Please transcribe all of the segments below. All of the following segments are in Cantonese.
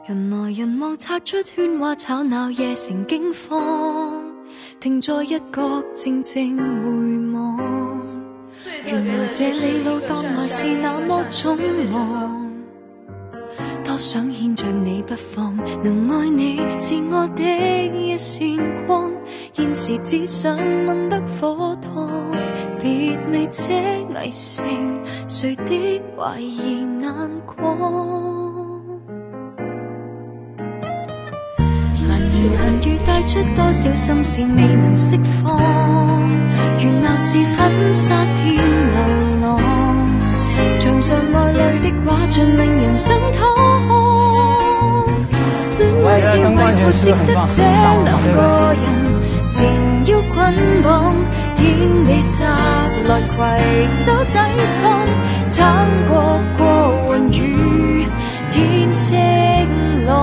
人來人往，擦出喧嘩吵鬧，夜成驚慌，停在一角靜靜回望。原來這里路當來是那麼匆忙，多想牽着你不放，能愛你是我的一線光，現時只想吻得火燙，別離這危城，誰的懷疑眼光。閒語帶出多少心事未能釋放，原來是粉沙天流浪，牆上愛侶的畫像令人想偷看，戀愛是為何值得這兩個人纏腰捆綁，天地襲來攜手抵抗，撐過雲雨天晴朗。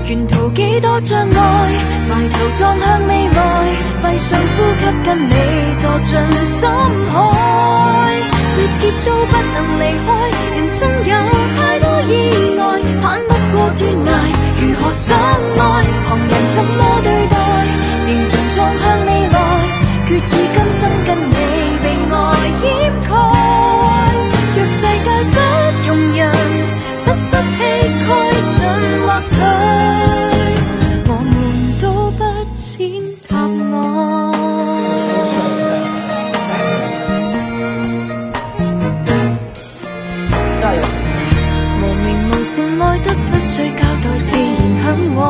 沿途幾多障礙，埋頭撞向未來，閉上呼吸跟你墮進深海，歷劫都不能離開，人生有太多意外，攀不過斷崖，如何相愛，旁人怎麼對待，仍然撞向未來，決意今生跟你被愛掩蓋，若世界不容人，不失氣概進或退，性愛得不需交代，自然向往，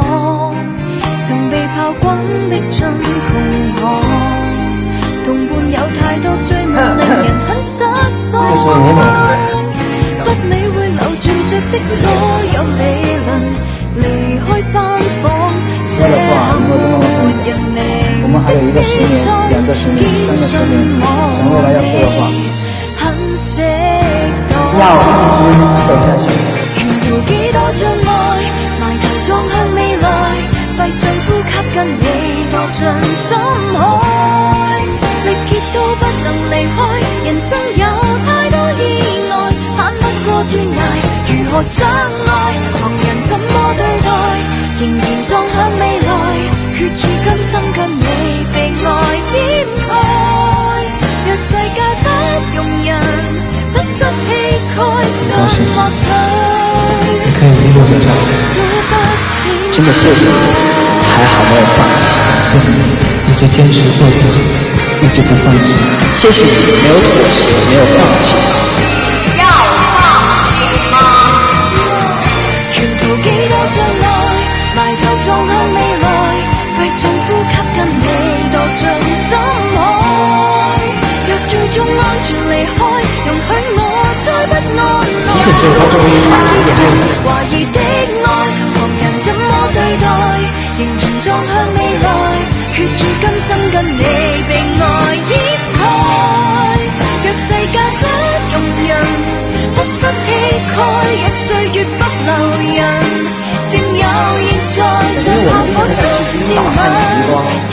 曾被炮轟逼進窮巷，同伴有太多追夢，令人很失喪，不理會流轉着的所有理論，離開班房，這刻沒人明的悲壯，堅信我很適當，沿途幾多障礙，埋頭撞向未來，閉上呼吸跟你墮進深海，歷劫都不能離開，人生有太多意外，攀不過斷崖，如何相愛，旁人怎麼對待，仍然撞向未來，決意今生跟你被愛掩蓋，若世界不容人，不失氣概進或退，可以一路走下去，真的謝謝你，還好沒有放棄，謝謝你一直堅持做自己，一直不放棄，謝謝你沒有妥協，沒有放棄。要放棄嗎？沿途幾多障礙，埋頭撞向未來，閉上呼吸跟你墮進深海，若最終安全離開，容許我再不安樂，懷疑的愛，旁人怎麼對待，仍然撞向未來，決意今生跟你被愛掩蓋，若世界不容人，不失氣概，若歲月不留人，漸有現在像炮火中照吻，天